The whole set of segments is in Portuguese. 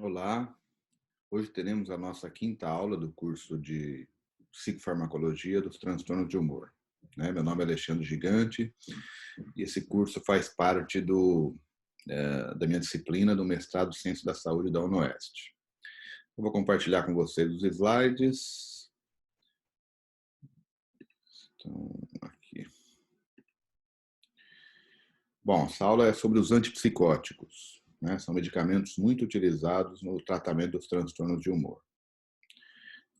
Olá, hoje teremos a nossa quinta aula do curso de Psicofarmacologia dos transtornos de humor. Meu nome é Alexandre Gigante e esse curso faz parte da minha disciplina do mestrado em Ciência da Saúde da UniOeste. Eu vou compartilhar com vocês os slides. Então, aqui. Bom, essa aula é sobre os antipsicóticos. São medicamentos muito utilizados no tratamento dos transtornos de humor.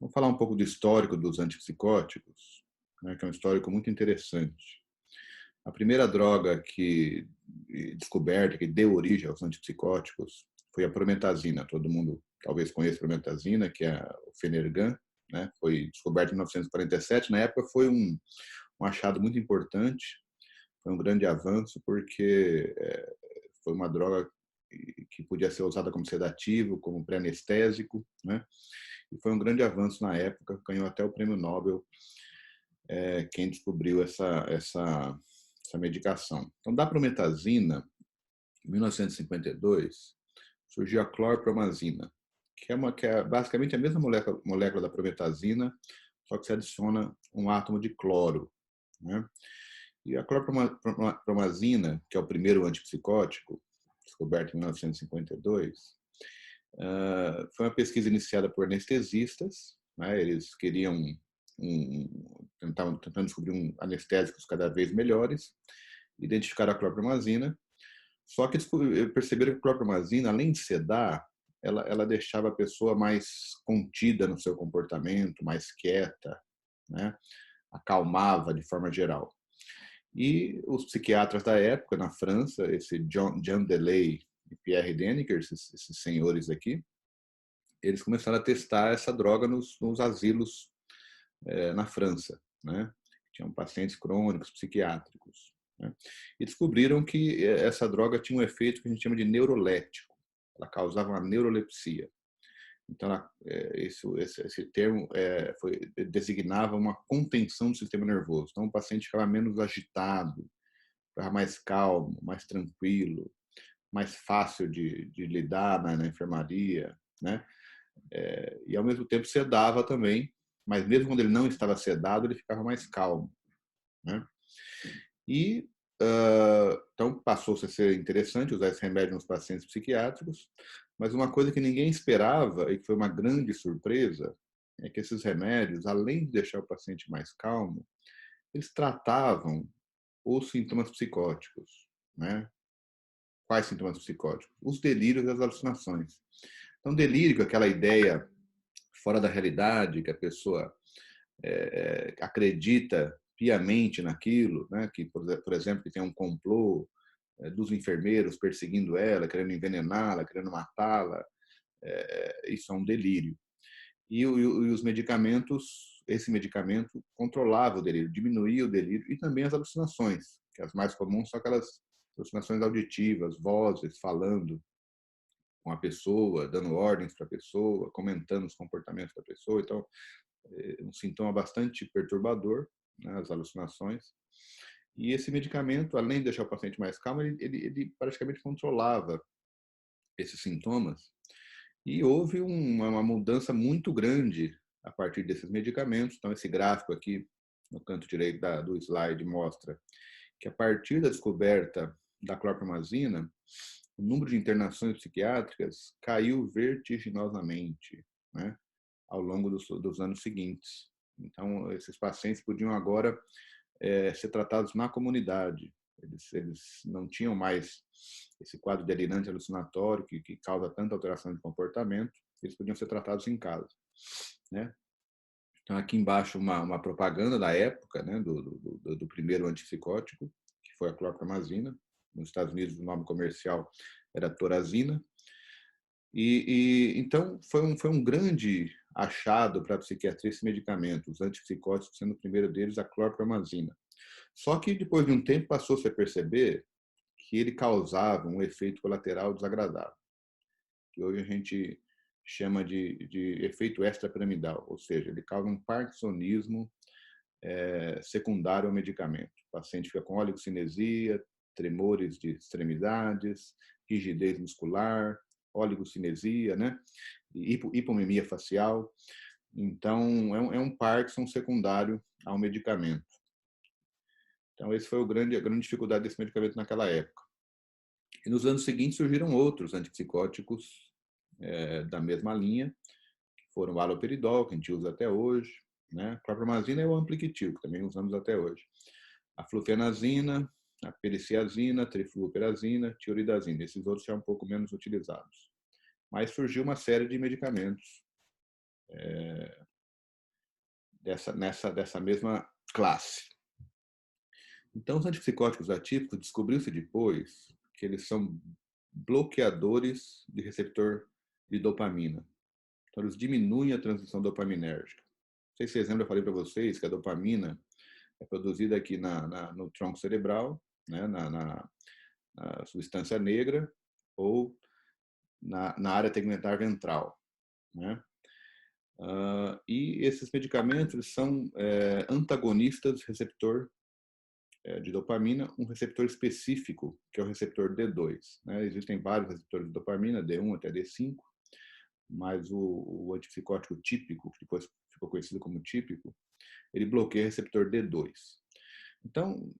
Vamos falar um pouco do histórico dos antipsicóticos, que é um histórico muito interessante. A primeira droga que descoberta, que deu origem aos antipsicóticos, foi a prometazina. Todo mundo talvez conheça a prometazina, que é o Fenergan, Foi descoberto em 1947. Na época foi um achado muito importante, foi um grande avanço, porque foi uma droga que podia ser usada como sedativo, como pré-anestésico, E foi um grande avanço na época, ganhou até o prêmio Nobel quem descobriu essa medicação. Então, da prometazina, em 1952, surgiu a clorpromazina, que é basicamente a mesma molécula da prometazina, só que se adiciona um átomo de cloro. E a clorpromazina, que é o primeiro antipsicótico, descoberto em 1952, foi uma pesquisa iniciada por anestesistas. Eles queriam estavam tentando descobrir anestésicos cada vez melhores, identificaram a clorpromazina, só que perceberam que a clorpromazina, além de sedar, ela deixava a pessoa mais contida no seu comportamento, mais quieta, acalmava de forma geral. E os psiquiatras da época, na França, esse Jean Delay e Pierre Deniker, esses senhores aqui, eles começaram a testar essa droga nos asilos na França, Tinham pacientes crônicos, psiquiátricos, E descobriram que essa droga tinha um efeito que a gente chama de neurolético. Ela causava uma neurolepsia. Então, esse termo designava uma contenção do sistema nervoso. Então, o paciente ficava menos agitado, ficava mais calmo, mais tranquilo, mais fácil de lidar na enfermaria, E, ao mesmo tempo, sedava também, mas mesmo quando ele não estava sedado, ele ficava mais calmo, E, então, passou-se a ser interessante usar esse remédio nos pacientes psiquiátricos, mas uma coisa que ninguém esperava e que foi uma grande surpresa é que esses remédios, além de deixar o paciente mais calmo, eles tratavam os sintomas psicóticos, Quais sintomas psicóticos? Os delírios e as alucinações. Então, delírio, aquela ideia fora da realidade, que a pessoa acredita piamente naquilo, que, por exemplo, que tem um complô dos enfermeiros perseguindo ela, querendo envenená-la, querendo matá-la, isso é um delírio. E os medicamentos, esse medicamento controlava o delírio, diminuía o delírio e também as alucinações, que as mais comuns são aquelas alucinações auditivas, vozes falando com a pessoa, dando ordens para a pessoa, comentando os comportamentos da pessoa. Então, é um sintoma bastante perturbador, as alucinações. E esse medicamento, além de deixar o paciente mais calmo, ele praticamente controlava esses sintomas. E houve uma mudança muito grande a partir desses medicamentos. Então, esse gráfico aqui, no canto direito do slide, mostra que a partir da descoberta da clorpromazina, o número de internações psiquiátricas caiu vertiginosamente, ao longo dos anos seguintes. Então, esses pacientes podiam agora ser tratados na comunidade. Eles não tinham mais esse quadro delirante alucinatório que causa tanta alteração de comportamento. Eles podiam ser tratados em casa, Então, aqui embaixo, uma propaganda da época, do primeiro antipsicótico, que foi a clorpromazina. Nos Estados Unidos, o nome comercial era Torazina. Então, foi um grande achado para a psiquiatria esse medicamento, os antipsicóticos, sendo o primeiro deles a clorpromazina. Só que, depois de um tempo, passou-se a perceber que ele causava um efeito colateral desagradável, que hoje a gente chama de efeito extrapiramidal, ou seja, ele causa um parkinsonismo secundário ao medicamento. O paciente fica com oligocinesia, tremores de extremidades, rigidez muscular, oligocinesia, né? Hipomimia facial. Então, é um Parkinson secundário ao medicamento. Então, esse foi a grande dificuldade desse medicamento naquela época. E nos anos seguintes surgiram outros antipsicóticos da mesma linha, que foram o haloperidol, que a gente usa até hoje, né? A clopramazina é o ampliquitil, que também usamos até hoje. A flufenazina, a periciazina, a trifluoperazina, tioridazina. Esses outros já um pouco menos utilizados. Mas surgiu uma série de medicamentos dessa mesma classe. Então, os antipsicóticos atípicos, descobriu-se depois que eles são bloqueadores de receptor de dopamina. Então, eles diminuem a transmissão dopaminérgica. Não sei se vocês lembram, eu falei para vocês que a dopamina é produzida aqui no tronco cerebral, né, na substância negra ou na área tegmentar ventral, né? E esses medicamentos eles são antagonistas do receptor de dopamina, um receptor específico, que é o receptor D2. Né? Existem vários receptores de dopamina, D1 até D5, mas o antipsicótico típico, que depois ficou conhecido como típico, ele bloqueia o receptor D2. Então,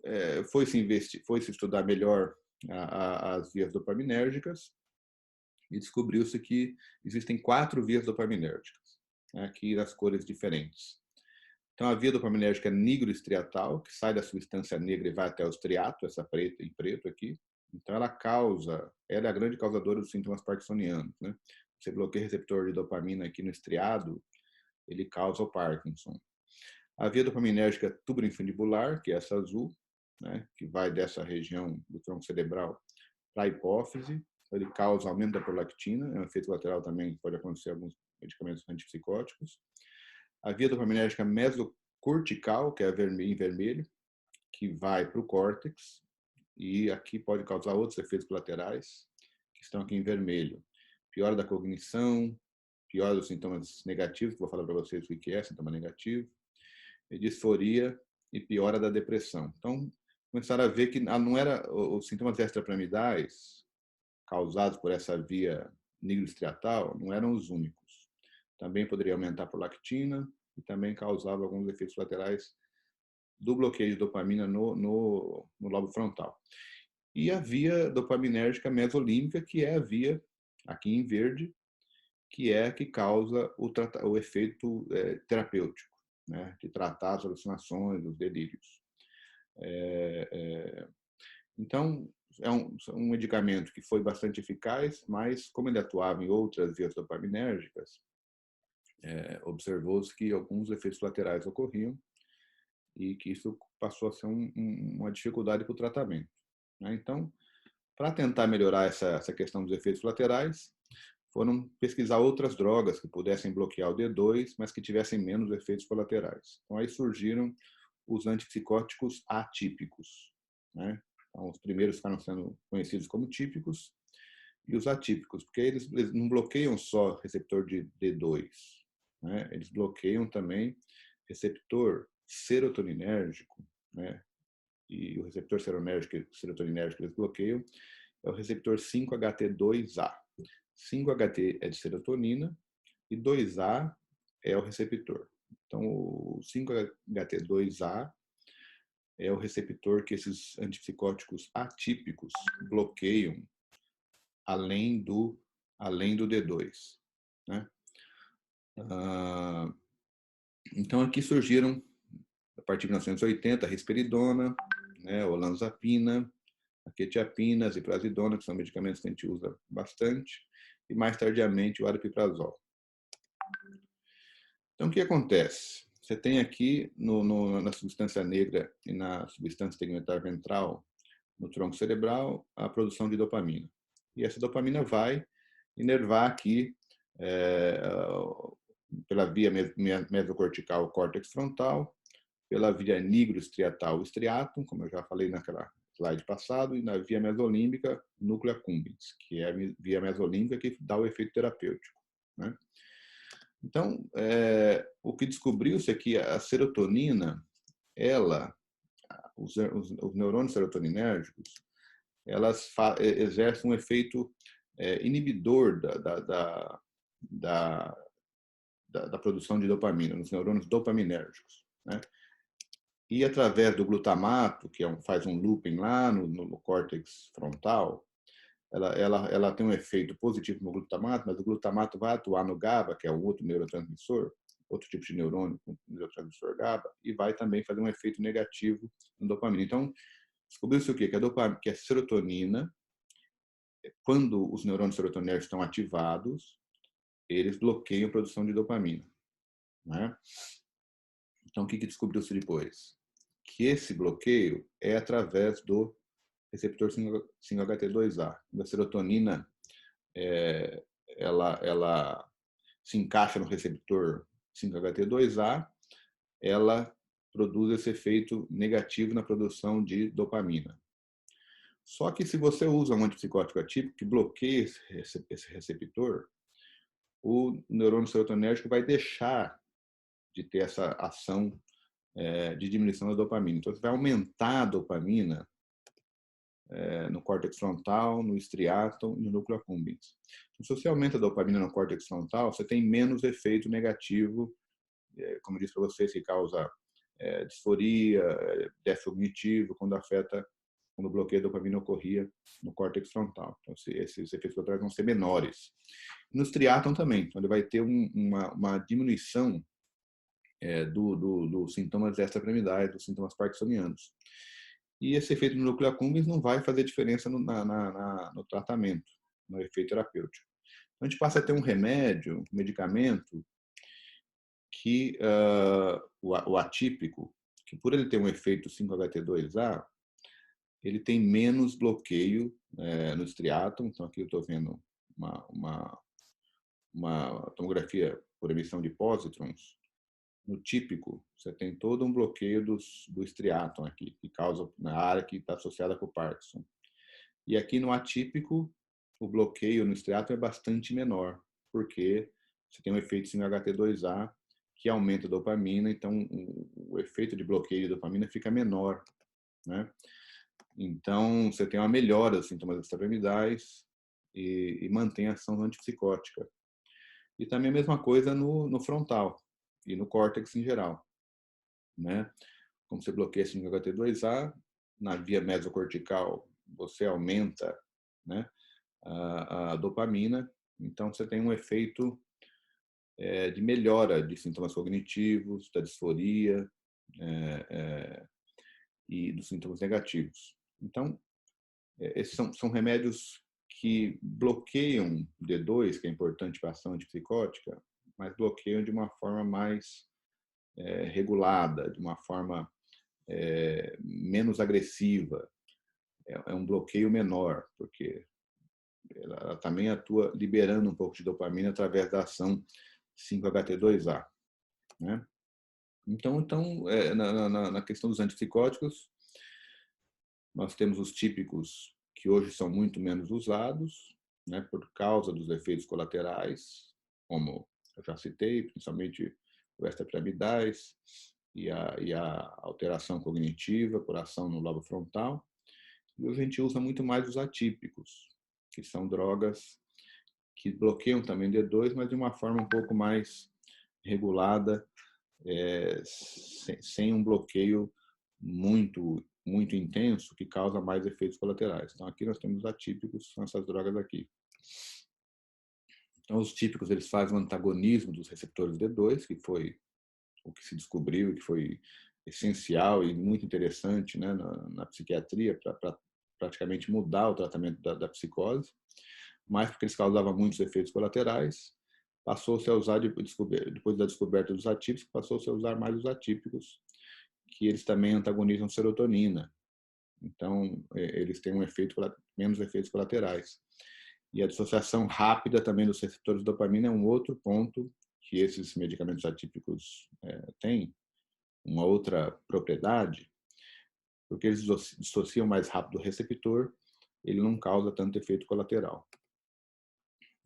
foi-se estudar melhor as vias dopaminérgicas e descobriu-se que existem 4 vias dopaminérgicas, né, aqui nas cores diferentes. Então, a via dopaminérgica nigroestriatal, que sai da substância negra e vai até o estriato, essa preta em preto aqui. Então, ela é a grande causadora dos sintomas parkinsonianos, né? Você bloqueia o receptor de dopamina aqui no estriado, ele causa o Parkinson. A via dopaminérgica tuberoinfundibular, que é essa azul, né, que vai dessa região do tronco cerebral para a hipófise, ele causa aumento da prolactina, é um efeito lateral também, pode acontecer em alguns medicamentos antipsicóticos. A via dopaminérgica mesocortical, que é em vermelho, que vai para o córtex, e aqui pode causar outros efeitos colaterais, que estão aqui em vermelho. Piora da cognição, piora dos sintomas negativos, que vou falar para vocês o que é sintoma negativo, disforia e piora da depressão. Então, começaram a ver que não era os sintomas extrapiramidais causados por essa via nigroestriatal não eram os únicos. Também poderia aumentar a prolactina e também causava alguns efeitos laterais do bloqueio de dopamina no lobo frontal. E a via dopaminérgica mesolímbica, que é a via, aqui em verde, que é a que causa o efeito terapêutico, né, de tratar as alucinações, os delírios. Então, é um medicamento que foi bastante eficaz, mas como ele atuava em outras vias dopaminérgicas, observou-se que alguns efeitos laterais ocorriam e que isso passou a ser uma dificuldade para o tratamento. Né? Então, para tentar melhorar essa questão dos efeitos laterais, foram pesquisar outras drogas que pudessem bloquear o D2, mas que tivessem menos efeitos colaterais. Então, aí surgiram os antipsicóticos atípicos. Né? Então, os primeiros ficaram sendo conhecidos como típicos e os atípicos, porque eles não bloqueiam só receptor de D2, né? Eles bloqueiam também receptor serotoninérgico, né? E o receptor serotoninérgico eles bloqueiam é o receptor 5-HT2A. 5-HT é de serotonina e 2A é o receptor. Então, o 5-HT2A é o receptor que esses antipsicóticos atípicos bloqueiam além do D2. Né? Então, aqui surgiram, a partir de 1980, a risperidona, né, olanzapina, a quetiapina, a ziprasidona, que são medicamentos que a gente usa bastante, e mais tardiamente o aripiprazol. Então, o que acontece? Você tem aqui na substância negra e na substância tegmentar ventral, no tronco cerebral, a produção de dopamina. E essa dopamina vai inervar aqui, pela via mesocortical, o córtex frontal, pela via nigroestriatal, o estriatum, como eu já falei naquela slide passado, e na via mesolímbica, núcleo accumbens, que é a via mesolímbica que dá o efeito terapêutico. Né? Então, o que descobriu-se é que a serotonina, os neurônios serotoninérgicos, elas exercem um efeito inibidor da, da produção de dopamina, nos neurônios dopaminérgicos, né? E através do glutamato, que faz um looping lá no córtex frontal, ela tem um efeito positivo no glutamato, mas o glutamato vai atuar no GABA, que é um outro neurotransmissor, outro tipo de neurônio, o neurotransmissor GABA, e vai também fazer um efeito negativo no dopamina. Então, descobriu-se o quê? Que a serotonina, quando os neurônios serotoninérgicos estão ativados, eles bloqueiam a produção de dopamina, né? Então, o que descobriu-se depois? Que esse bloqueio é através do receptor 5-HT2A. A serotonina ela se encaixa no receptor 5-HT2A, ela produz esse efeito negativo na produção de dopamina. Só que se você usa um antipsicótico atípico que bloqueia esse receptor, o neurônio serotonérgico vai deixar de ter essa ação de diminuição da dopamina. Então, você vai aumentar a dopamina no córtex frontal, no striatum e no núcleo accumbens. Então, se você aumenta a dopamina no córtex frontal, você tem menos efeito negativo, como eu disse para vocês, que causa disforia, déficit cognitivo, quando o bloqueio da dopamina ocorria no córtex frontal. Então, esses efeitos colaterais vão ser menores. No striatum também, então ele vai ter uma diminuição dos sintomas extrapyramidais, dos sintomas parkinsonianos. E esse efeito no núcleo accumbens não vai fazer diferença no tratamento, no efeito terapêutico. Então, a gente passa a ter um remédio, um medicamento, que o atípico, que por ele ter um efeito 5-HT2A, ele tem menos bloqueio no striatum. Então, aqui eu estou vendo uma tomografia por emissão de pósitrons. No típico, você tem todo um bloqueio do striatum aqui, que causa na área que está associada com o Parkinson. E aqui no atípico, o bloqueio no striatum é bastante menor, porque você tem um efeito 5-HT2A que aumenta a dopamina, então o efeito de bloqueio de dopamina fica menor, né? Então, você tem uma melhora dos sintomas extrapyramidais e mantém a ação antipsicótica. E também a mesma coisa no frontal e no córtex em geral, né? Como você bloqueia 5-HT2A, na via mesocortical você aumenta, né, a dopamina, então você tem um efeito de melhora de sintomas cognitivos, da disforia e dos sintomas negativos. Então, esses são remédios que bloqueiam o D2, que é importante para a ação antipsicótica, mas bloqueiam de uma forma mais regulada, de uma forma menos agressiva. É um bloqueio menor, porque ela também atua liberando um pouco de dopamina através da ação 5-HT2A, né? Então na questão dos antipsicóticos, nós temos os típicos que hoje são muito menos usados, né, por causa dos efeitos colaterais, como eu já citei, principalmente o extrapiramidais e a alteração cognitiva por ação no lobo frontal. E hoje a gente usa muito mais os atípicos, que são drogas que bloqueiam também D2, mas de uma forma um pouco mais regulada, sem um bloqueio muito intenso que causa mais efeitos colaterais. Então aqui nós temos atípicos, são essas drogas aqui. Então os típicos, eles fazem um antagonismo dos receptores D2, que foi o que se descobriu e que foi essencial e muito interessante, né, na psiquiatria para praticamente mudar o tratamento da psicose, mas porque eles causavam muitos efeitos colaterais, passou-se a usar, depois da descoberta dos atípicos, passou-se a usar mais os atípicos, que eles também antagonizam serotonina. Então, eles têm menos efeitos colaterais. E a dissociação rápida também dos receptores de dopamina é um outro ponto que esses medicamentos atípicos têm, uma outra propriedade, porque eles dissociam mais rápido o receptor, ele não causa tanto efeito colateral.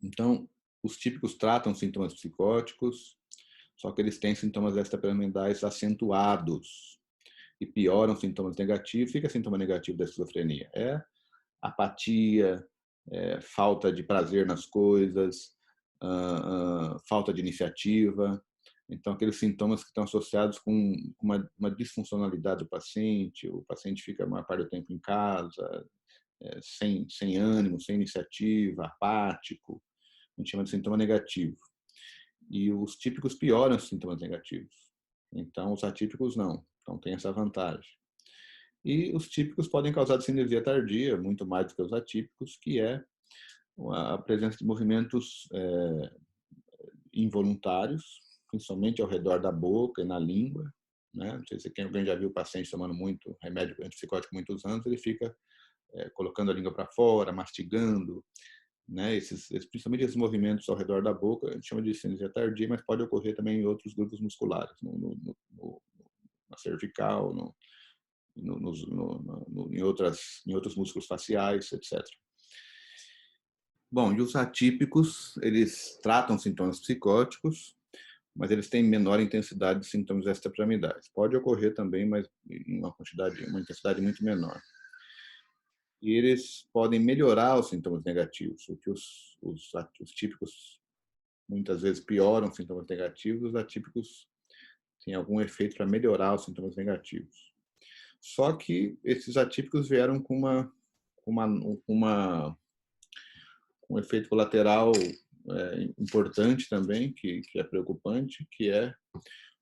Então, os típicos tratam sintomas psicóticos, só que eles têm sintomas extrapyramidais acentuados e pioram sintomas negativos. O que é sintoma negativo da esquizofrenia? É apatia, falta de prazer nas coisas, falta de iniciativa. Então, aqueles sintomas que estão associados com uma disfuncionalidade do paciente, o paciente fica a maior parte do tempo em casa, sem ânimo, sem iniciativa, apático, a gente chama de sintoma negativo. E os típicos pioram os sintomas negativos. Então, os atípicos não. Então, tem essa vantagem. E os típicos podem causar cinesia tardia, muito mais do que os atípicos, que é a presença de movimentos involuntários, principalmente ao redor da boca e na língua. Né? Não sei se alguém já viu o paciente tomando muito remédio antipsicótico há muitos anos, ele fica colocando a língua para fora, mastigando, né? Principalmente esses movimentos ao redor da boca, a gente chama de cinesia tardia, mas pode ocorrer também em outros grupos musculares, na cervical, em outros músculos faciais, etc. Bom, e os atípicos, eles tratam sintomas psicóticos, mas eles têm menor intensidade de sintomas extrapiramidais. Pode ocorrer também, mas em uma intensidade muito menor. E eles podem melhorar os sintomas negativos, o que os típicos muitas vezes pioram os sintomas negativos, os atípicos têm algum efeito para melhorar os sintomas negativos. Só que esses atípicos vieram com um efeito colateral importante também, que é preocupante, que é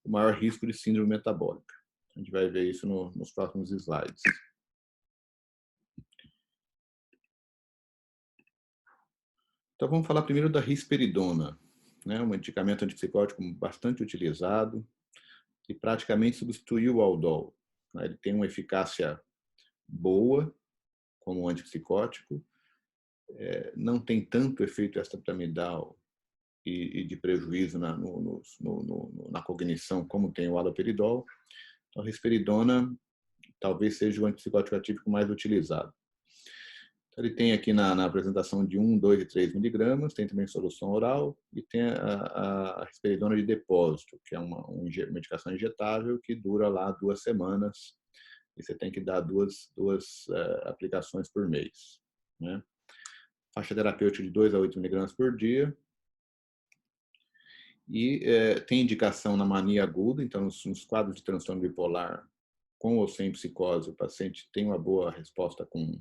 o maior risco de síndrome metabólica. A gente vai ver isso nos próximos slides. Então, vamos falar primeiro da risperidona, né? Um medicamento antipsicótico bastante utilizado e praticamente substituiu o Aldol. Ele tem uma eficácia boa como antipsicótico, não tem tanto efeito extrapiramidal e de prejuízo na cognição como tem o haloperidol. Então, a risperidona talvez seja o antipsicótico atípico mais utilizado. Então, ele tem aqui na apresentação de 1, 2 e 3 miligramas, tem também solução oral e tem a risperidona de depósito, que é uma medicação injetável que dura lá 2 semanas e você tem que dar duas aplicações por mês. Né? Faixa terapêutica de 2 a 8 miligramas por dia. E tem indicação na mania aguda, então nos quadros de transtorno bipolar, com ou sem psicose, o paciente tem uma boa resposta com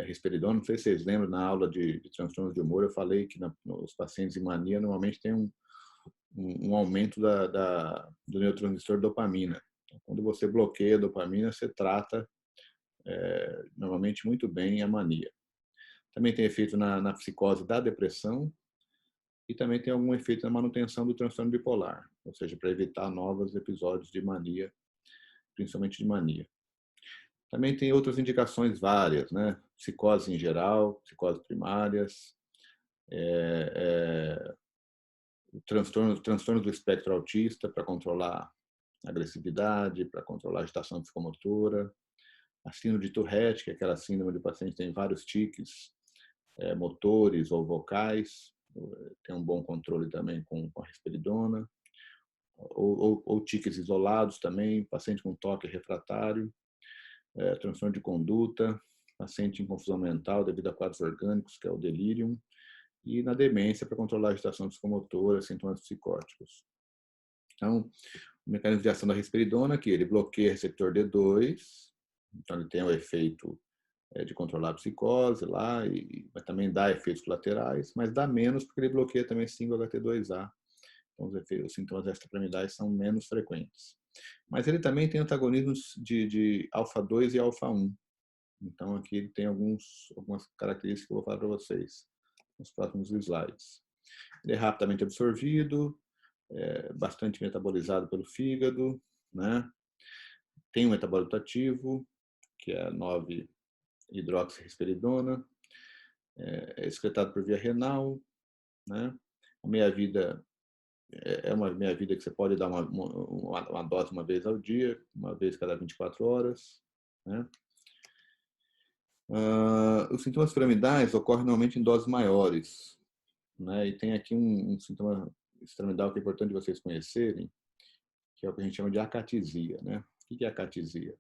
risperidona. Não sei se vocês lembram, na aula de transtornos de humor, eu falei que os pacientes em mania normalmente tem um aumento do neurotransmissor dopamina. Então, quando você bloqueia a dopamina, você trata normalmente muito bem a mania. Também tem efeito na psicose da depressão e também tem algum efeito na manutenção do transtorno bipolar, ou seja, para evitar novos episódios de mania, principalmente de mania. Também tem outras indicações várias, né? Psicose em geral, psicoses primárias, transtorno do espectro autista para controlar a agressividade, para controlar a agitação psicomotora, a síndrome de Tourette, que é aquela síndrome do paciente que tem vários tiques motores ou vocais, tem um bom controle também com a risperidona, ou tiques isolados também, paciente com toque refratário, transtorno de conduta, paciente em confusão mental devido a quadros orgânicos, que é o delírio, e na demência para controlar a agitação psicomotora, sintomas psicóticos. Então, o mecanismo de ação da risperidona aqui, ele bloqueia o receptor D2, então ele tem o efeito de controlar a psicose lá, mas também dá efeitos colaterais, mas dá menos porque ele bloqueia também 5-HT2A. Então, os sintomas extrapiramidais são menos frequentes. Mas ele também tem antagonismos de alfa-2 e alfa-1. Então, aqui ele tem algumas características que eu vou falar para vocês nos próximos slides. Ele é rapidamente absorvido, bastante metabolizado pelo fígado, né? Tem um metabólito ativo, que é a 9-hidroxirrisperidona, é excretado por via renal, né? A meia-vida é uma meia-vida que você pode dar uma dose uma vez ao dia, uma vez cada 24 horas, né? Os sintomas piramidais ocorrem normalmente em doses maiores, né? E tem aqui um sintoma piramidal que é importante vocês conhecerem, que é o que a gente chama de acatisia, né? O que é acatisia?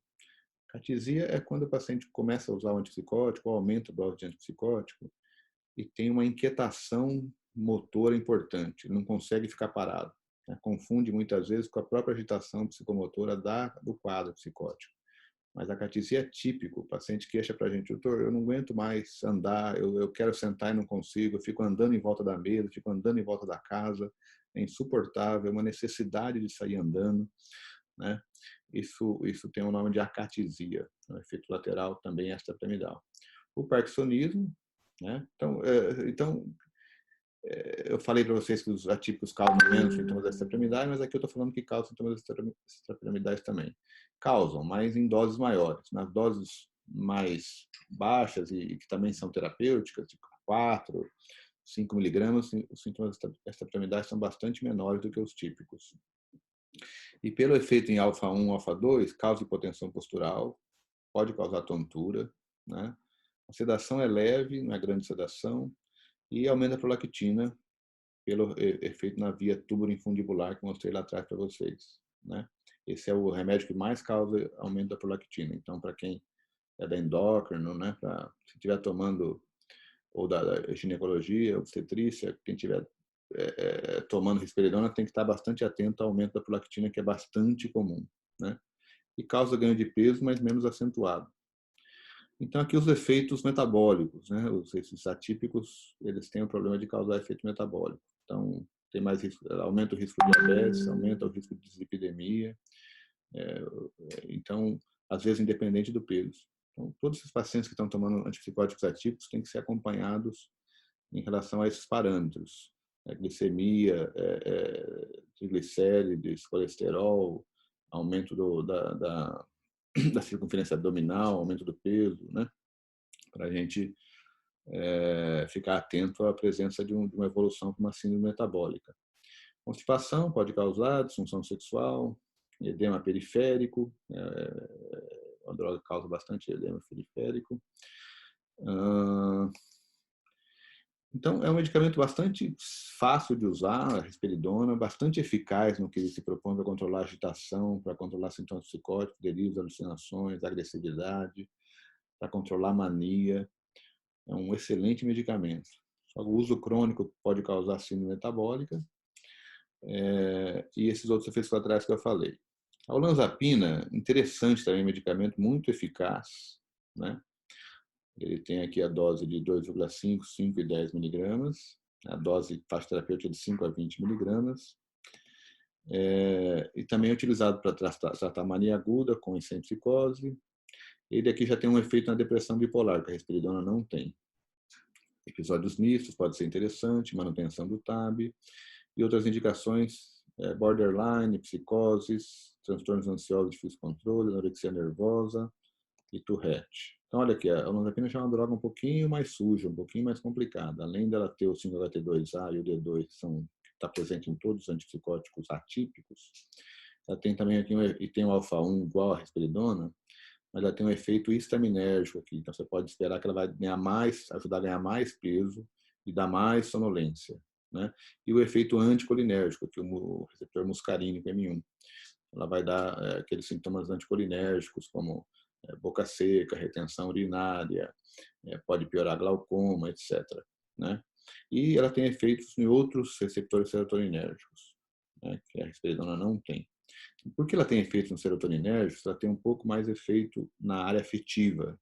Acatisia é quando o paciente começa a usar o antipsicótico, ou aumenta a dose de antipsicótico, e tem uma inquietação motora importante, não consegue ficar parado, né? Confunde muitas vezes com a própria agitação psicomotora do quadro psicótico. Mas a acatesia é típico, o paciente queixa para a gente: doutor, eu não aguento mais andar, eu quero sentar e não consigo, eu fico andando em volta da mesa, fico andando em volta da casa, é insuportável, é uma necessidade de sair andando, né? Isso tem o nome de acatesia, um efeito lateral também extrapiramidal. O parkinsonismo, né? Então, eu falei para vocês que os atípicos causam menos sintomas extrapiramidais, mas aqui eu estou falando que causam sintomas extrapiramidais também. Causam, mas em doses maiores. Nas doses mais baixas e que também são terapêuticas, tipo 4, 5 miligramas, os sintomas extrapiramidais são bastante menores do que os típicos. E pelo efeito em alfa-1, alfa-2, causa hipotensão postural, pode causar tontura, né? A sedação é leve, não é grande sedação, e aumenta a prolactina pelo efeito na via tubuloinfundibular que mostrei lá atrás para vocês, né? Esse é o remédio que mais causa aumento da prolactina. Então, para quem é da endócrino, né, se estiver tomando, ou da ginecologia, obstetrícia, quem estiver tomando risperidona tem que estar bastante atento ao aumento da prolactina, que é bastante comum, né? E causa ganho de peso, mas menos acentuado. Então, aqui os efeitos metabólicos, né? Esses atípicos, eles têm o problema de causar efeito metabólico. Então, tem mais risco, aumenta o risco de diabetes, aumenta o risco de dislipidemia. Então, às vezes, independente do peso. Então, todos esses pacientes que estão tomando antipsicóticos atípicos têm que ser acompanhados em relação a esses parâmetros. Glicemia, triglicérides, colesterol, aumento da circunferência abdominal, aumento do peso, né? Para a gente ficar atento à presença de uma evolução para uma síndrome metabólica. Constipação pode causar disfunção sexual, edema periférico, uma droga que causa bastante edema periférico. Então, é um medicamento bastante fácil de usar, a risperidona, bastante eficaz no que ele se propõe para controlar a agitação, para controlar sintomas psicóticos, delírios, alucinações, agressividade, para controlar a mania. É um excelente medicamento. Só o uso crônico pode causar síndrome metabólica e esses outros efeitos colaterais que eu falei. A olanzapina, interessante também, medicamento muito eficaz, né? Ele tem aqui a dose de 2,5, 5 e 10 miligramas, a dose faixa terapêutica de 5 a 20 miligramas. E também é utilizado para tratar mania aguda com e sem psicose. Ele aqui já tem um efeito na depressão bipolar, que a risperidona não tem. Episódios mistos pode ser interessante, manutenção do TAB e outras indicações, borderline, psicoses, transtornos ansiosos de difícil controle, anorexia nervosa e Tourette. Então, olha aqui, a olanzapina já é uma droga um pouquinho mais suja, um pouquinho mais complicada. Além dela ter o 5-HT2A e o D2, que está presente em todos os antipsicóticos atípicos, ela tem também aqui e tem o alfa-1 igual a risperidona, mas ela tem um efeito histaminérgico aqui. Então, você pode esperar que ela vai ajudar a ganhar mais peso e dar mais sonolência, né? E o efeito anticolinérgico, que o receptor muscarínico M1. Ela vai dar aqueles sintomas anticolinérgicos, como boca seca, retenção urinária, pode piorar glaucoma, etc., né? E ela tem efeitos em outros receptores serotoninérgicos, né, que a risperidona não tem. Por que ela tem efeito no serotoninérgico? Ela tem um pouco mais efeito na área afetiva.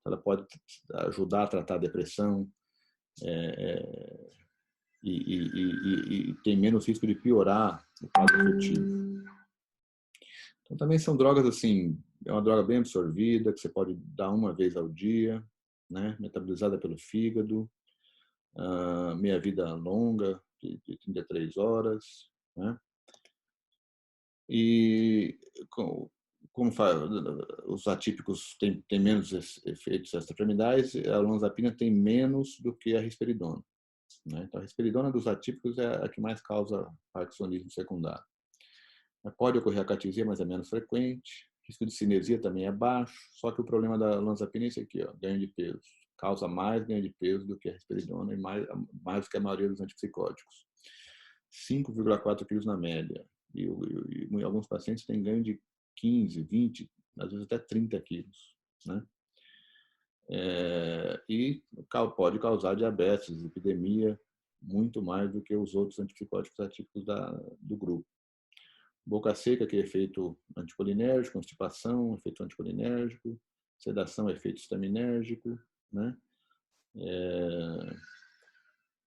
Ela pode ajudar a tratar a depressão e tem menos risco de piorar o quadro afetivo. Então, também são drogas assim, é uma droga bem absorvida, que você pode dar uma vez ao dia, né? Metabolizada pelo fígado, meia vida longa, de 33 horas, né? E como os atípicos têm menos efeitos extrapiramidais, a olanzapina tem menos do que a risperidona, né? Então, a risperidona dos atípicos é a que mais causa parkinsonismo secundário. Pode ocorrer acatesia, mas é menos frequente. O risco de cinesia também é baixo, só que o problema da olanzapina é esse aqui, ó, ganho de peso. Causa mais ganho de peso do que a risperidona e mais do que a maioria dos antipsicóticos. 5,4 quilos na média. E alguns pacientes têm ganho de 15, 20, às vezes até 30 quilos, né? E pode causar diabetes, dislipidemia, muito mais do que os outros antipsicóticos atípicos do grupo. Boca seca, que é efeito anticolinérgico, constipação, efeito anticolinérgico, sedação, efeito histaminérgico, né?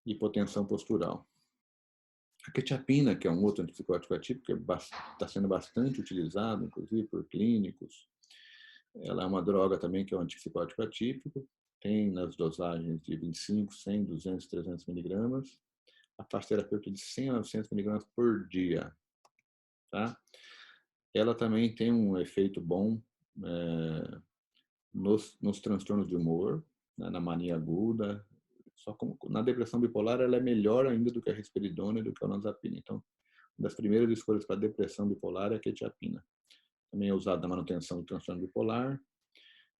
Hipotensão postural. A quetiapina, que é um outro antipsicótico atípico, está sendo bastante utilizado, inclusive por clínicos. Ela é uma droga também que é um antipsicótico atípico, tem nas dosagens de 25, 100, 200, 300 miligramas. A faixa terapêutica de 100 a 900 miligramas por dia. Tá? Ela também tem um efeito bom nos transtornos de humor, né, na mania aguda. Só como na depressão bipolar ela é melhor ainda do que a risperidona e do que a olanzapina. Então, uma das primeiras escolhas para depressão bipolar é a quetiapina. Também é usada na manutenção do transtorno bipolar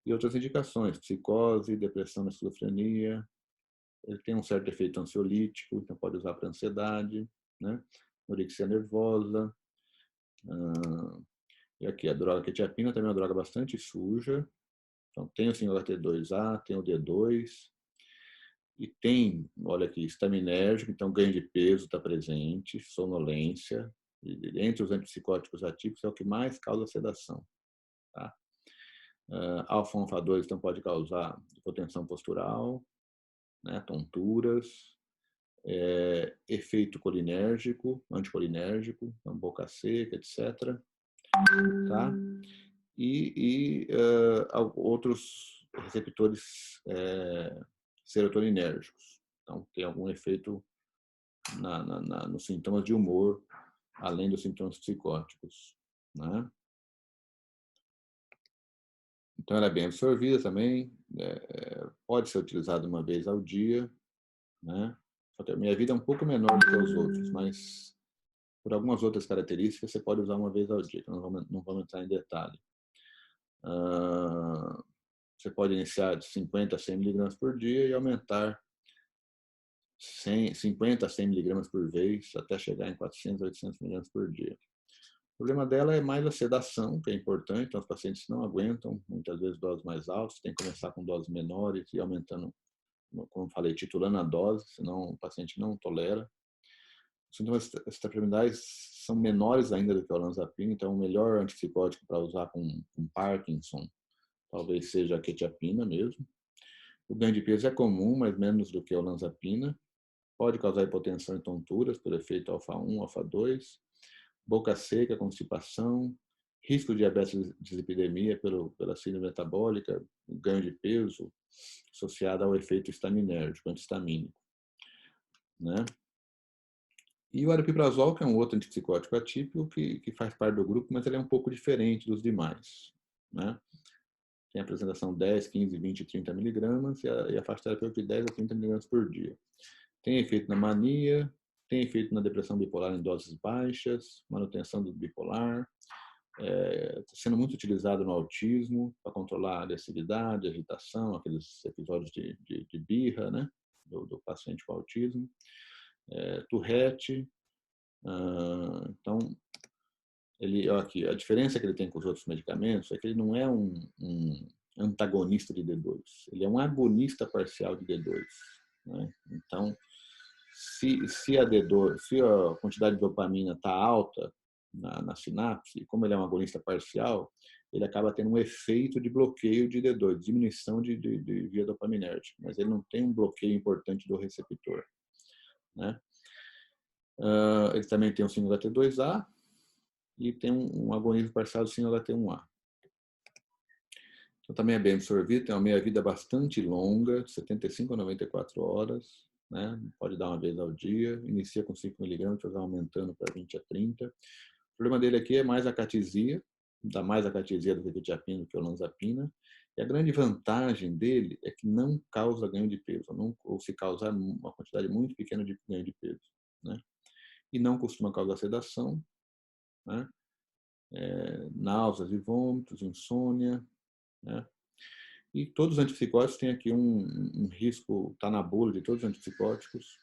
e outras indicações, psicose, depressão, esquizofrenia. Ele tem um certo efeito ansiolítico, então pode usar para ansiedade, né? Anorexia nervosa. E aqui a droga quetiapina também é uma droga bastante suja. Então tem o 5-HT2A, tem o D2 e tem, olha aqui, estaminérgico, então ganho de peso está presente, sonolência. E entre os antipsicóticos atípicos é o que mais causa sedação. Tá? Alfa-1Fa2 então pode causar hipotensão postural, né, tonturas, efeito colinérgico, anticolinérgico, então boca seca, etc. Tá? E outros receptores serotoninérgicos. Então, tem algum efeito nos sintomas de humor, além dos sintomas psicóticos. Né? Então, ela é bem absorvida também, pode ser utilizada uma vez ao dia. Né? Só que a minha vida é um pouco menor do que os outros, mas por algumas outras características você pode usar uma vez ao dia, que não vamos entrar em detalhe. Você pode iniciar de 50 a 100 miligramas por dia e aumentar 50 a 100 miligramas por vez, até chegar em 400 a 800 miligramas por dia. O problema dela é mais a sedação, que é importante, então os pacientes não aguentam, muitas vezes, doses mais altas, tem que começar com doses menores e aumentando, como falei, titulando a dose, senão o paciente não tolera. Os sintomas extrapiramidais são menores ainda do que a olanzapina, então o melhor antipsicótico para usar com Parkinson talvez seja a quetiapina mesmo. O ganho de peso é comum, mas menos do que a olanzapina. Pode causar hipotensão e tonturas por efeito alfa-1, alfa-2. Boca seca, constipação. Risco de diabetes e dislipidemia pela síndrome metabólica. Ganho de peso associado ao efeito histaminérgico, antihistamínico. Né? E o aripiprazol, que é um outro antipsicótico atípico, que faz parte do grupo, mas ele é um pouco diferente dos demais. Né? Tem apresentação 10, 15, 20, 30 miligramas e a faixa terapêutica de 10 a 30 miligramas por dia. Tem efeito na mania, tem efeito na depressão bipolar em doses baixas, manutenção do bipolar, está sendo muito utilizado no autismo para controlar a agressividade, a irritação, aqueles episódios de birra, né, do paciente com autismo. Tourette. Então, aqui, a diferença que ele tem com os outros medicamentos é que ele não é um antagonista de D2, ele é um agonista parcial de D2. Né? Então, se a quantidade de dopamina está alta na sinapse, como ele é um agonista parcial, ele acaba tendo um efeito de bloqueio de D2, diminuição de via dopaminérgica, mas ele não tem um bloqueio importante do receptor. Né? Ele também tem um 5-HT2A e tem um agonismo parcial do 5-HT1A. Então, também é bem absorvido, tem uma meia-vida bastante longa, de 75 a 94 horas, né? Pode dar uma vez ao dia, inicia com 5 miligramas, vai aumentando para 20 a 30. O problema dele aqui é mais a catesia, dá mais a catesia do que a quetiapina, do que a olanzapina. E a grande vantagem dele é que não causa ganho de peso, ou se causar uma quantidade muito pequena de ganho de peso. Né? E não costuma causar sedação, né? Náuseas e vômitos, insônia. Né? E todos os antipsicóticos têm aqui um risco, está na bula de todos os antipsicóticos.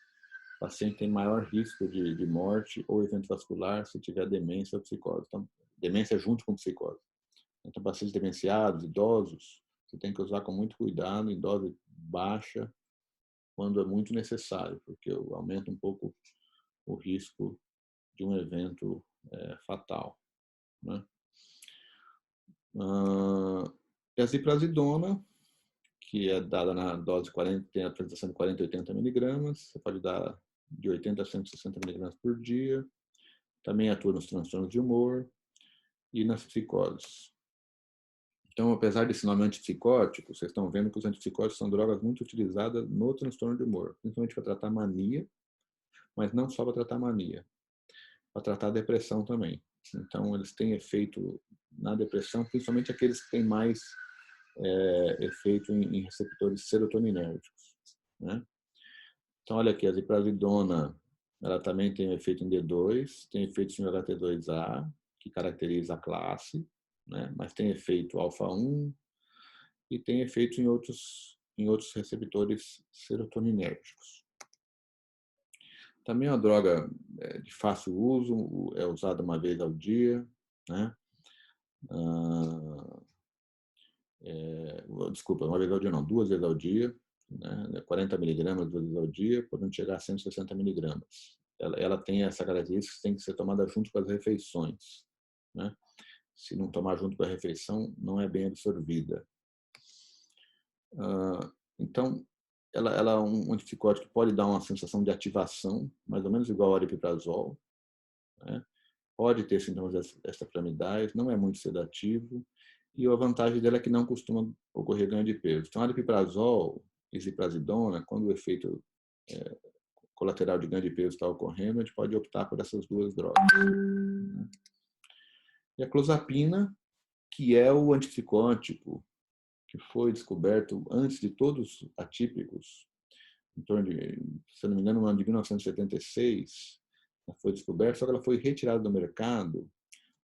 O paciente tem maior risco de morte ou evento vascular se tiver demência ou psicose. Então, demência junto com psicose. Então, pacientes demenciados, idosos, Você tem que usar com muito cuidado, em dose baixa, quando é muito necessário, porque aumenta um pouco o risco de um evento fatal, né? E a ziprasidona, que é dada na dose 40, tem a apresentação de 40 a 80 miligramas, você pode dar de 80 a 160 miligramas por dia, também atua nos transtornos de humor e nas psicoses. Então, apesar desse nome antipsicótico, vocês estão vendo que os antipsicóticos são drogas muito utilizadas no transtorno de humor, principalmente para tratar mania, mas não só para tratar mania, para tratar depressão também. Então, eles têm efeito na depressão, principalmente aqueles que têm mais efeito em receptores serotoninérgicos, né? Então, olha aqui, a ziprasidona, ela também tem efeito em D2, tem efeito em HT2A, que caracteriza a classe, né? Mas tem efeito alfa-1 e tem efeito em outros receptores serotoninérgicos. Também é uma droga de fácil uso, é usada uma vez ao dia, né? Desculpa, uma vez ao dia não, 2 vezes ao dia, né? 40 miligramas 2 vezes ao dia, podendo chegar a 160 miligramas. Ela tem essa característica que tem que ser tomada junto com as refeições, né? Se não tomar junto com a refeição, não é bem absorvida. Então, ela é um antipsicótico que pode dar uma sensação de ativação, mais ou menos igual ao aripiprazol, né? Pode ter sintomas extrapiramidais, não é muito sedativo, e a vantagem dela é que não costuma ocorrer ganho de peso. Então, aripiprazol e ziprasidona, quando o efeito colateral de ganho de peso está ocorrendo, a gente pode optar por essas duas drogas. E a clozapina, que é o antipsicótico que foi descoberto antes de todos os atípicos, em torno de, se não me engano, no ano de 1976, ela foi descoberta, só que ela foi retirada do mercado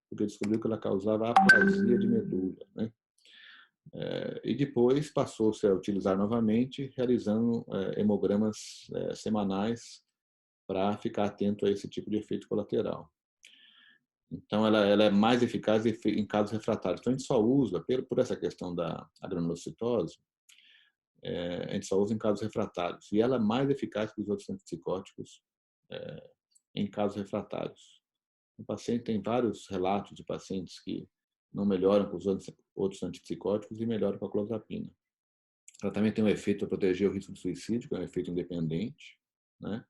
porque descobriu que ela causava aplasia de medula, né? E depois passou-se a utilizar novamente, realizando hemogramas semanais para ficar atento a esse tipo de efeito colateral. Então, ela é mais eficaz em casos refratários. Então, a gente só usa, por essa questão da granulocitose, a gente só usa em casos refratários. E ela é mais eficaz que os outros antipsicóticos em casos refratários. O paciente tem vários relatos de pacientes que não melhoram com os outros antipsicóticos e melhoram com a clozapina. Ela também tem um efeito para proteger o risco de suicídio, que é um efeito independente, né?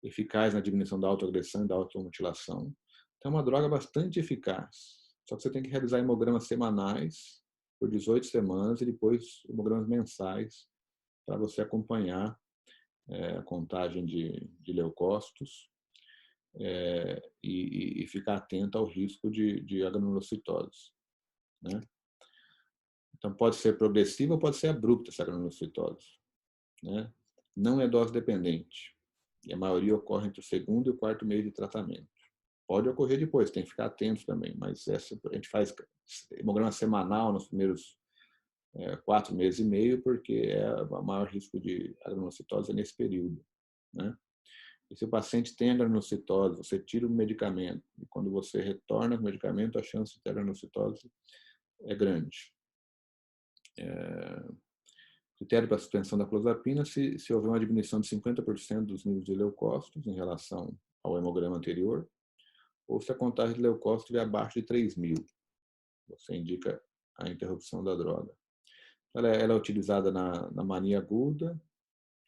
Eficaz na diminuição da autoagressão e da automutilação. Então, é uma droga bastante eficaz. Só que você tem que realizar hemogramas semanais por 18 semanas e depois hemogramas mensais para você acompanhar a contagem de leucócitos e ficar atento ao risco de agranulocitose, né? Então, pode ser progressiva ou pode ser abrupta essa granulocitose, né? Não é dose dependente. E a maioria ocorre entre o segundo e o quarto mês de tratamento. Pode ocorrer depois, tem que ficar atento também, mas a gente faz hemograma semanal nos primeiros 4 meses e meio, porque o maior risco de granulocitose é nesse período, né? E se o paciente tem granulocitose, você tira o medicamento, e quando você retorna o medicamento, a chance de ter granulocitose é grande. Critério para a suspensão da clozapina se houver uma diminuição de 50% dos níveis de leucócitos em relação ao hemograma anterior, ou se a contagem de leucócitos estiver abaixo de 3.000. Você indica a interrupção da droga. Ela é utilizada na mania aguda,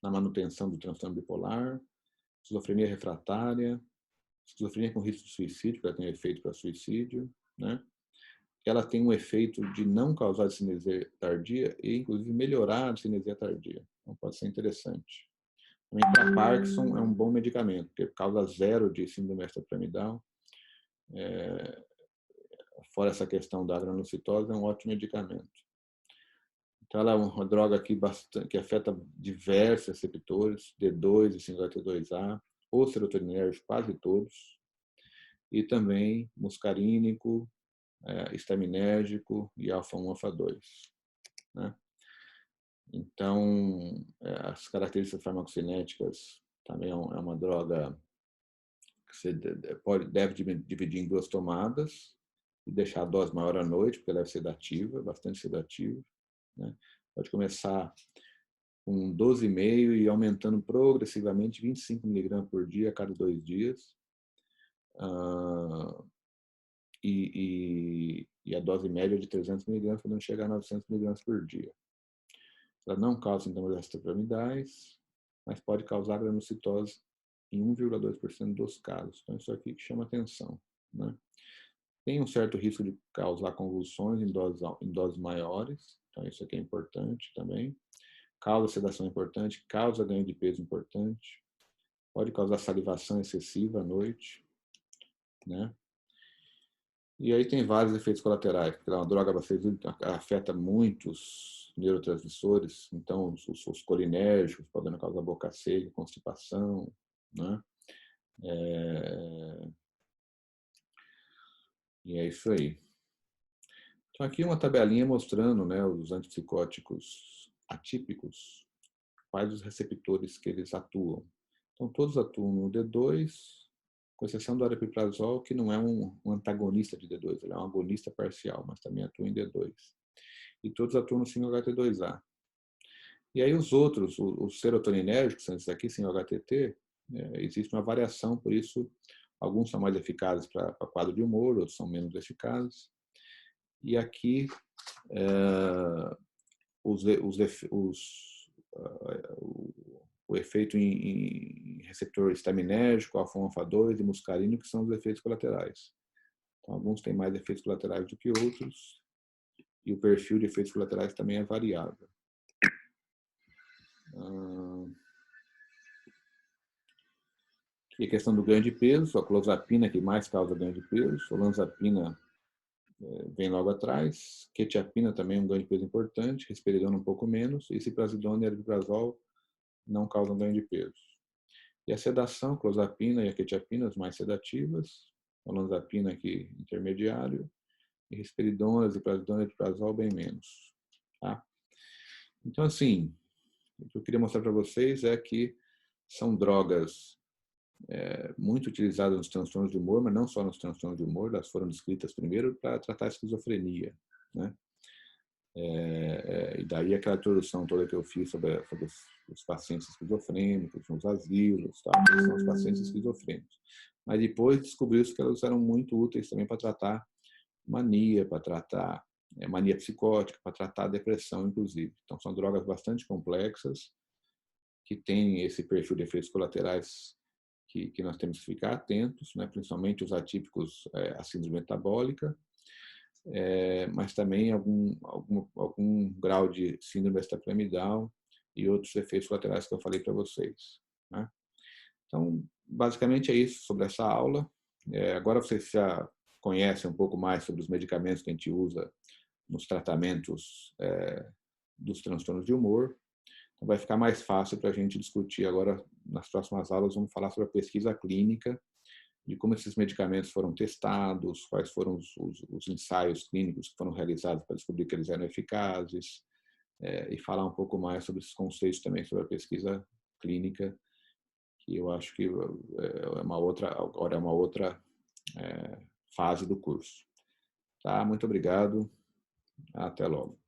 na manutenção do transtorno bipolar, esquizofrenia refratária, esquizofrenia com risco de suicídio, porque ela tem efeito para suicídio, né? Ela tem um efeito de não causar cinesia tardia e, inclusive, melhorar a cinesia tardia. Então, pode ser interessante. Também para Parkinson é um bom medicamento, porque causa zero de síndrome extrapiramidal. Fora essa questão da granulocitose, é um ótimo medicamento. Então, ela é uma droga que afeta diversos receptores, D2 e 5-HT2A, os serotoninérgicos, quase todos, e também muscarínico, histaminérgico e alfa-1, alfa-2, né? Então, as características farmacocinéticas também é uma droga que você deve dividir em 2 tomadas e deixar a dose maior à noite, porque ela é sedativa, bastante sedativa, né? Pode começar com 12,5 e aumentando progressivamente 25 miligramas por dia a cada 2 dias. E a dose média de 300 miligramas, podendo chegar a 900 miligramas por dia. Ela não causa sintomas extrapiramidais, mas pode causar granulocitose em 1,2% dos casos. Então, isso aqui que chama atenção, né? Tem um certo risco de causar convulsões em doses maiores, então isso aqui é importante também. Causa sedação importante, causa ganho de peso importante, pode causar salivação excessiva à noite, né? E aí tem vários efeitos colaterais, porque a droga afeta muitos neurotransmissores, então os colinérgicos podem causar boca seca, constipação, né? E é isso aí. Então aqui uma tabelinha mostrando, né, os antipsicóticos atípicos, quais os receptores que eles atuam. Então todos atuam no D2, com exceção do aripiprazol, que não é um antagonista de D2, ele é um agonista parcial, mas também atua em D2. E todos atuam no 5-HT2A. E aí os outros, os serotoninérgicos, são esses aqui, 5-HTT, existe uma variação, por isso alguns são mais eficazes para quadro de humor, outros são menos eficazes. E aqui o efeito em receptor estaminérgico, alfa-1, alfa-2 e muscarínico, que são os efeitos colaterais. Então, alguns têm mais efeitos colaterais do que outros, e o perfil de efeitos colaterais também é variável. E a questão do ganho de peso, a clozapina que mais causa ganho de peso, olanzapina vem logo atrás, quetiapina também é um ganho de peso importante, risperidona um pouco menos, e ciprasidona e aripiprazol não causam ganho de peso. E a sedação, clozapina e a quetiapina, as mais sedativas, olanzapina aqui intermediário, e risperidona, ziprasidona e aripiprazol bem menos. Tá? Então, assim, o que eu queria mostrar para vocês é que são drogas muito utilizadas nos transtornos de humor, mas não só nos transtornos de humor, elas foram descritas primeiro para tratar a esquizofrenia, né? E daí aquela introdução toda que eu fiz sobre os pacientes esquizofrênicos, nos asilos, tá? Que são os pacientes esquizofrênicos. Mas depois descobriu-se que elas eram muito úteis também para tratar mania, para tratar mania psicótica, para tratar depressão, inclusive. Então, são drogas bastante complexas, que têm esse perfil de efeitos colaterais que nós temos que ficar atentos, né? Principalmente os atípicos, a síndrome metabólica, mas também algum grau de síndrome extrapiramidal e outros efeitos colaterais que eu falei para vocês, né? Então, basicamente é isso sobre essa aula. Agora vocês já conhecem um pouco mais sobre os medicamentos que a gente usa nos tratamentos dos transtornos de humor. Então, vai ficar mais fácil para a gente discutir agora, nas próximas aulas, vamos falar sobre a pesquisa clínica, de como esses medicamentos foram testados, quais foram os ensaios clínicos que foram realizados para descobrir que eles eram eficazes, e falar um pouco mais sobre esses conceitos também sobre a pesquisa clínica, que eu acho que agora é uma outra fase do curso. Tá? Muito obrigado. Até logo.